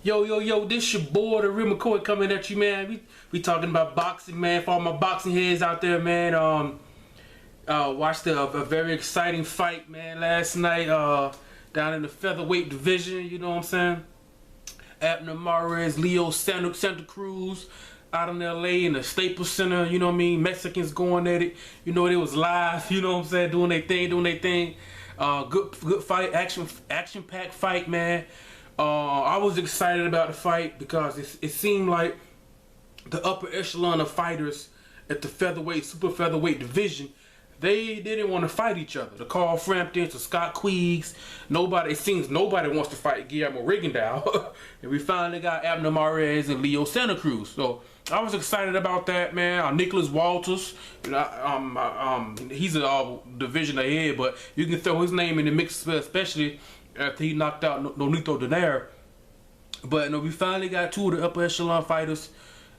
Yo, this your boy, the Real McCoy, coming at you, man. We talking about boxing, man. For all my boxing heads out there, man. Watched a very exciting fight, man, last night, down in the featherweight division, you know what I'm saying? Abner Mares, Leo Santa Cruz, out in LA in the Staples Center, you know what I mean? Mexicans going at it, you know, it was live, you know what I'm saying? Doing their thing. Good fight, action-packed fight, man. I was excited about the fight because it seemed like the upper echelon of fighters at the featherweight, super featherweight division, they didn't want to fight each other. The Carl Framptons, the Scott Quiggs, it seems nobody wants to fight Guillermo Rigondeaux. And we finally got Abner Mares and Leo Santa Cruz. So I was excited about that, man. Nicholas Walters, you know, he's a division ahead, but you can throw his name in the mix, especially after he knocked out Nonito Donaire. But you know, we finally got two of the upper echelon fighters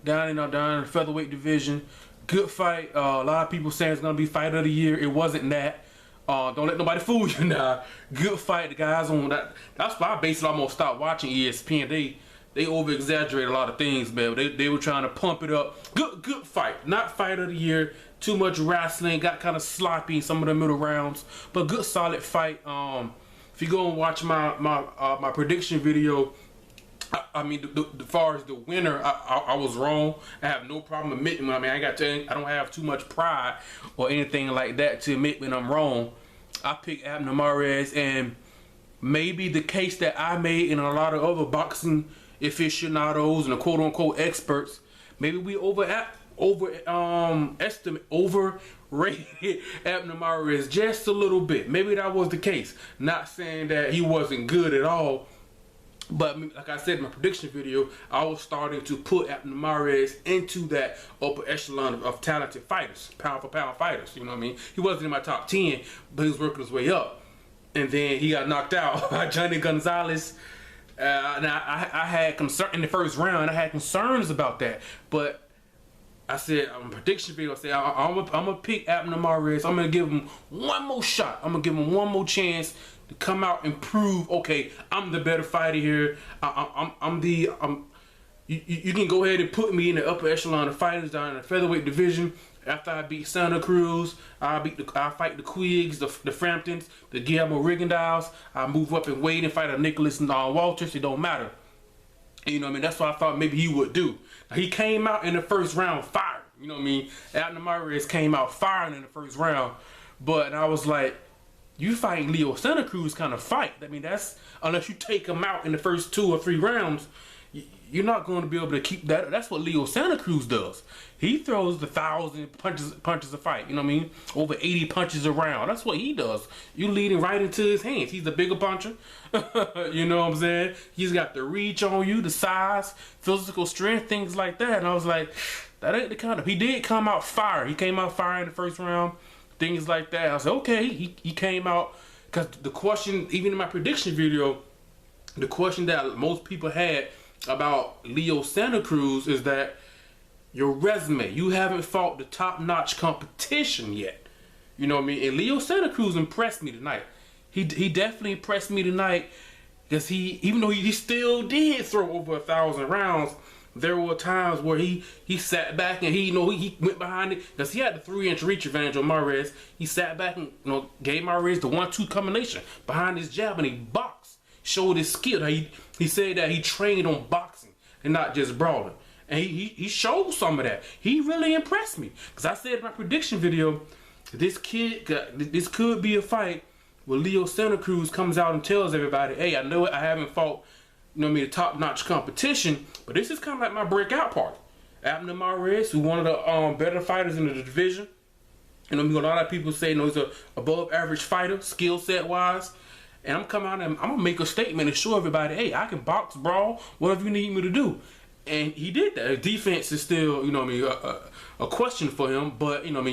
down in the featherweight division. Good fight. A lot of people saying it's gonna be fight of the year. It wasn't that. Don't let nobody fool you now. Good fight. The guys on that. That's why I basically almost stopped watching ESPN. They over exaggerate a lot of things, man. They were trying to pump it up. Good fight. Not fight of the year. Too much wrestling. Got kind of sloppy in some of the middle rounds. But good solid fight. If you go and watch my prediction video, I mean, as far as the winner, I was wrong. I have no problem admitting. I mean, I don't have too much pride or anything like that to admit when I'm wrong. I picked Abner Mares, and maybe the case that I made and a lot of other boxing aficionados and the quote-unquote experts, maybe we overrated Abner Mares just a little bit. Maybe that was the case. Not saying that he wasn't good at all. But like I said in my prediction video, I was starting to put Abner Mares into that upper echelon of talented fighters, pound for pound fighters. You know what I mean? He wasn't in my top 10, but he was working his way up. And then he got knocked out by Johnny Gonzalez. Now I had concern in the first round. I had concerns about that, but I said on my prediction video, I said I'm gonna pick Abner Mares. I'm gonna give him one more shot. I'm gonna give him one more chance to come out and prove, okay, I'm the better fighter here. You can go ahead and put me in the upper echelon of fighters down in the featherweight division. After I beat Santa Cruz, I fight the Quiggs, the Framptons, the Guillermo Rigondeaux. I move up in weight and fight a Nicholas Walters. It don't matter. You know what I mean? That's what I thought maybe he would do. Now, he came out in the first round fired. You know what I mean? Abner Mares came out firing in the first round. But I was like, you fighting Leo Santa Cruz kind of fight. I mean, that's, unless you take him out in the first 2 or 3 rounds, you're not going to be able to keep that. That's what Leo Santa Cruz does. He throws the 1,000 punches a fight. You know what I mean? Over 80 punches a round. That's what he does. You leading right into his hands. He's a bigger puncher. You know what I'm saying? He's got the reach on you, the size, physical strength, things like that. And I was like, that ain't the kind of. He did come out fire. He came out fire in the first round. Things like that. I was like, okay, he came out, because the question, even in my prediction video, the question that most people had about Leo Santa Cruz is that your resume, you haven't fought the top-notch competition yet. You know what I mean? And Leo Santa Cruz impressed me tonight. He definitely impressed me tonight, because even though he still did throw over 1,000 rounds, there were times where he sat back and he went behind it, because he had the 3-inch reach advantage on Mares. He sat back and gave Mares the 1-2 combination behind his jab, and he boxed, showed his skill. He said that he trained on boxing and not just brawling, and he showed some of that. He really impressed me, because I said in my prediction video, this could be a fight where Leo Santa Cruz comes out and tells everybody, hey, I know I haven't fought, you know what I mean, top-notch competition, but this is kind of like my breakout party. Abner Mares, who's one of the better fighters in the division. You know, a lot of people say, he's a above-average fighter, skill set-wise. And I'm coming out and I'm gonna make a statement and show everybody, hey, I can box, brawl, whatever you need me to do. And he did that. His defense is still, you know what I mean, a question for him, but you know what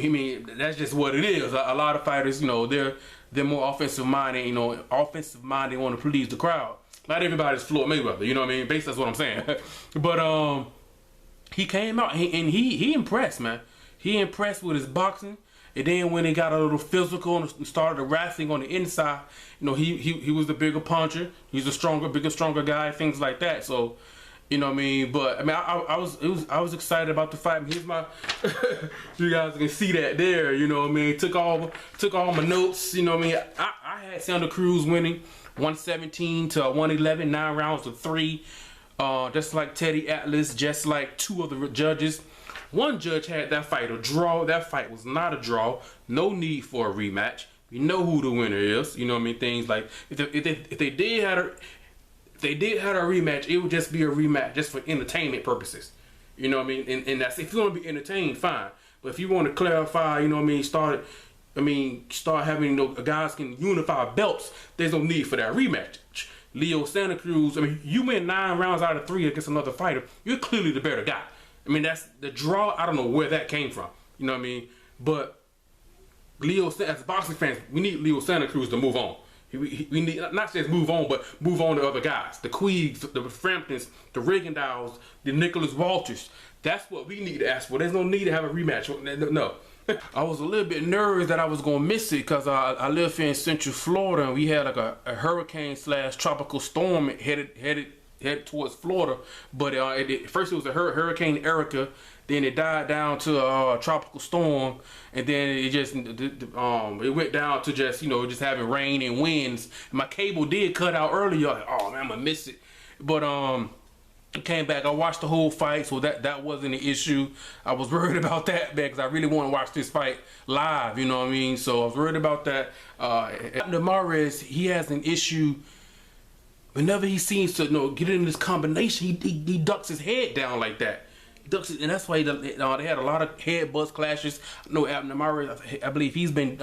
I mean, that's just what it is. A lot of fighters, you know, they're more offensive minded. You know, offensive minded, want to please the crowd. Not everybody's Floyd Mayweather, you know what I mean? Basically, that's what I'm saying. But he came out and he impressed, man. He impressed with his boxing. And then when it got a little physical and started wrestling on the inside, you know, he was the bigger puncher. He's a stronger guy, things like that. So, you know what I mean? But I mean, I was excited about the fight. Here's my, you guys can see that there. You know what I mean? Took all my notes. You know what I mean? I had Santa Cruz winning 117 to 111, 9 rounds to 3. Just like Teddy Atlas, just like 2 of the judges. One judge had that fight a draw. That fight was not a draw. No need for a rematch. We know who the winner is. You know what I mean? Things like if they did have a rematch, it would just be a rematch just for entertainment purposes. You know what I mean? And that's if you want to be entertained, fine. But if you want to clarify, you know what I mean, start having, you know, guys can unify belts. There's no need for that rematch. Leo Santa Cruz, I mean, you win 9 rounds out of 3 against another fighter. You're clearly the better guy. I mean, that's the draw. I don't know where that came from. You know what I mean? But as boxing fans, we need Leo Santa Cruz to move on. We need not just move on, but move on to other guys. The Queegs, the Framptons, the Rigendaus, the Nicholas Walters. That's what we need to ask for. There's no need to have a rematch. No. I was a little bit nervous that I was going to miss it because I live here in Central Florida and we had like a hurricane / tropical storm headed towards Florida. But first it was a Hurricane Erica, then it died down to a tropical storm, and then it went down to just, you know, just having rain and winds. And my cable did cut out earlier. Like, oh man, I'm gonna miss it. But came back. I watched the whole fight, so that wasn't an issue. I was worried about that, man, because I really want to watch this fight live. You know what I mean? So I was worried about that. Mares, he has an issue. Whenever he seems to, you know, get in this combination, he ducks his head down like that. He ducks it, and that's why they had a lot of headbutts clashes. I know Abner Mares, I believe he's been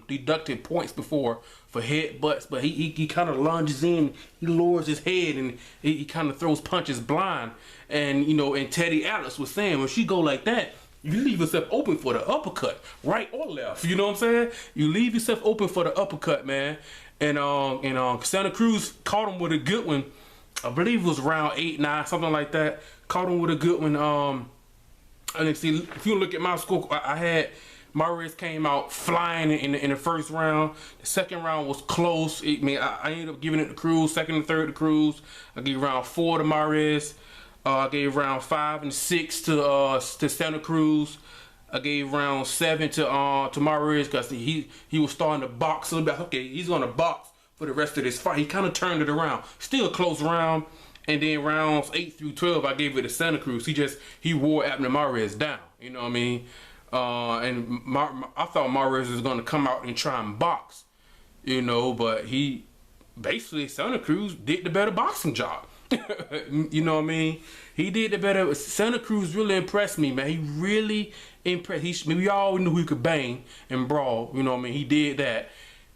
deducted points before for headbutts, but he kind of lunges in, he lowers his head, and he kind of throws punches blind. And, you know, and Teddy Atlas was saying, when she go like that, you leave yourself open for the uppercut, right or left. You know what I'm saying? You leave yourself open for the uppercut, man. And Santa Cruz caught him with a good one. I believe it was round 8, 9, something like that. Caught him with a good one. And see, if you look at my score, I had Mares came out flying in the first round. The second round was close. I ended up giving it to Cruz. Second and third to Cruz. I gave round 4 to Mares. I gave round 5 and 6 to Santa Cruz. I gave round 7 to Mares because he was starting to box a little bit. Okay, he's gonna box for the rest of this fight. He kind of turned it around. Still a close round. And then rounds 8 through 12, I gave it to Santa Cruz. He wore Abner Mares down. You know what I mean? I thought Mares was gonna come out and try and box, you know, but Santa Cruz did the better boxing job. You know what I mean? He did the better. Santa Cruz really impressed me, man. He really impressed. We all knew he could bang and brawl. You know what I mean? He did that.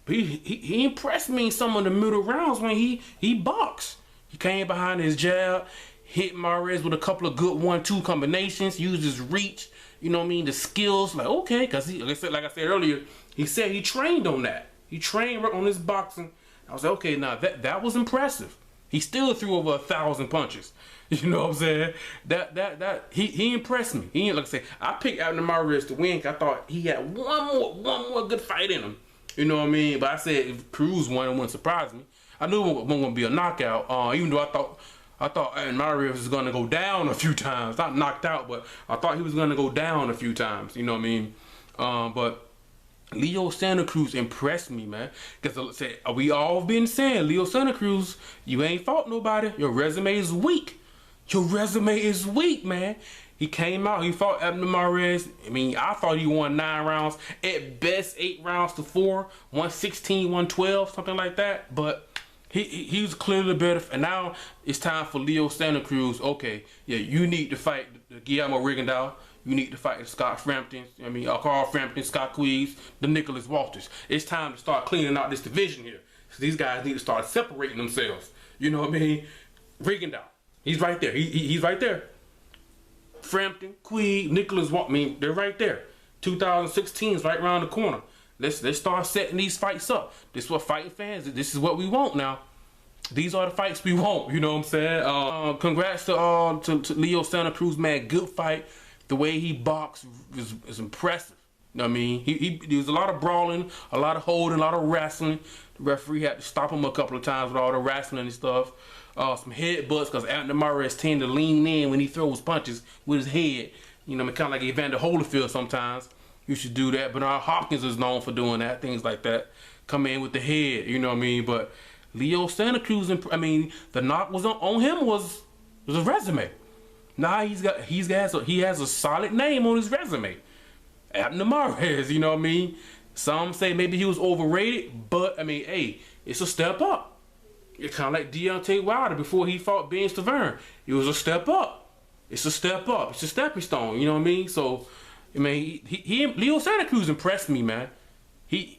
But he impressed me in some of the middle rounds when he boxed. He came behind his jab, hit Mares with a couple of good 1-2 combinations, used his reach. You know what I mean? The skills, like, okay, because like I said earlier, he said he trained on that. He trained on his boxing. I was like, okay, now that was impressive. He still threw over 1,000 punches. You know what I'm saying? He impressed me. Like I said, I picked Abner Mares to win. I thought he had one more good fight in him. You know what I mean? But I said if Cruz won, it wouldn't surprise me. I knew it wasn't going to be a knockout. Even though I thought Mares was going to go down a few times. Not knocked out, but I thought he was going to go down a few times. You know what I mean? But Leo Santa Cruz impressed me, man. Because we all been saying, Leo Santa Cruz, you ain't fought nobody. Your resume is weak. Your resume is weak, man. He came out, he fought Abner Mares. I mean, I thought he won 9 rounds. At best, 8 rounds to 4. 116, 112, something like that. But he was clearly better. And now it's time for Leo Santa Cruz. Okay, yeah, you need to fight the Guillermo Rigondeaux. You need to fight the Scott Framptons. I mean, Carl Frampton, Scott Queegs, the Nicholas Walters. It's time to start cleaning out this division here. So these guys need to start separating themselves. You know what I mean? Rigondeaux, he's right there. He's right there. Frampton, Queeg, Nicholas Walters, I mean, they're right there. 2016 is right around the corner. Let's start setting these fights up. This is what fighting fans, this is what we want now. These are the fights we want, you know what I'm saying? Congrats to Leo Santa Cruz, man. Good fight. The way he boxed is impressive. You know what I mean? There was a lot of brawling, a lot of holding, a lot of wrestling. The referee had to stop him a couple of times with all the wrestling and stuff. Some headbutts, because Anthony Mares tend to lean in when he throws punches with his head. You know, I mean, kind of like Evander Holyfield sometimes. You should do that. Bernard Hopkins is known for doing that, things like that. Come in with the head, you know what I mean? But Leo Santa Cruz, I mean, the knock was on him was a resume. Now he has a solid name on his resume. Abner Mares, you know what I mean? Some say maybe he was overrated, but I mean, hey, it's a step up. It's kind of like Deontay Wilder before he fought Ben Stavern. It was a step up. It's a step up. It's a stepping stone, you know what I mean? So, I mean, Leo Santa Cruz impressed me, man. I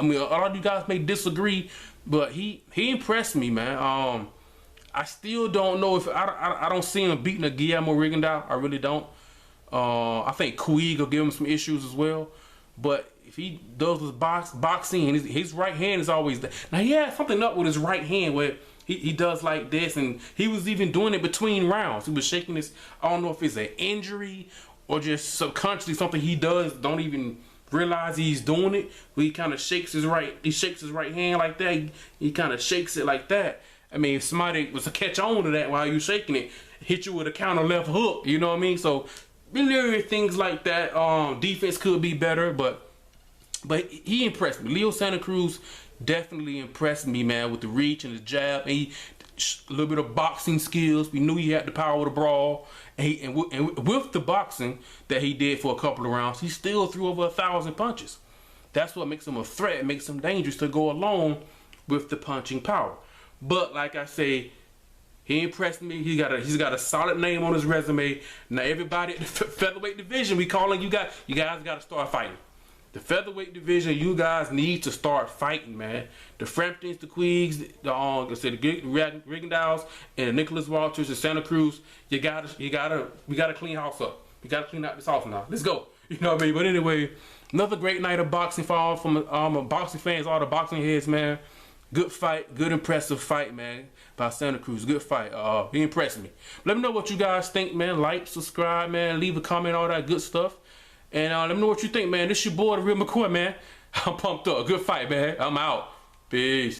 mean, a lot of you guys may disagree, but he impressed me, man. I still don't know if I don't see him beating a Guillermo Rigondeaux. I really don't. I think Quig will give him some issues as well. But if he does his boxing, his right hand is always there. Now he has something up with his right hand where he does like this, and he was even doing it between rounds. He was shaking his. I don't know if it's an injury or just subconsciously something he does. Don't even realize he's doing it. Where he kind of shakes his right. He shakes his right hand like that. He kind of shakes it like that. I mean, if somebody was to catch on to that while you're shaking it, hit you with a counter left hook, you know what I mean? So, really things like that. Defense could be better, but he impressed me. Leo Santa Cruz definitely impressed me, man, with the reach and the jab. And a little bit of boxing skills. We knew he had the power to brawl. And with the boxing that he did for a couple of rounds, he still threw over 1,000 punches. That's what makes him a threat, makes him dangerous to go along with the punching power. But like I say, he impressed me. He's got a solid name on his resume. Now everybody in the featherweight division, we calling you guys got to start fighting. The featherweight division, you guys need to start fighting, man. The Framptons, the Quigs, the Rigondeaux, and the Nicholas Walters, the Santa Cruz. We gotta clean house up. We gotta clean out this house now. Let's go. You know what I mean? But anyway, another great night of boxing for all from boxing fans, all the boxing heads, man. Good fight, good impressive fight, man, by Santa Cruz. Good fight. He impressed me. Let me know what you guys think, man. Like, subscribe, man. Leave a comment, all that good stuff. And let me know what you think, man. This your boy, The Real McCoy, man. I'm pumped up. Good fight, man. I'm out. Peace.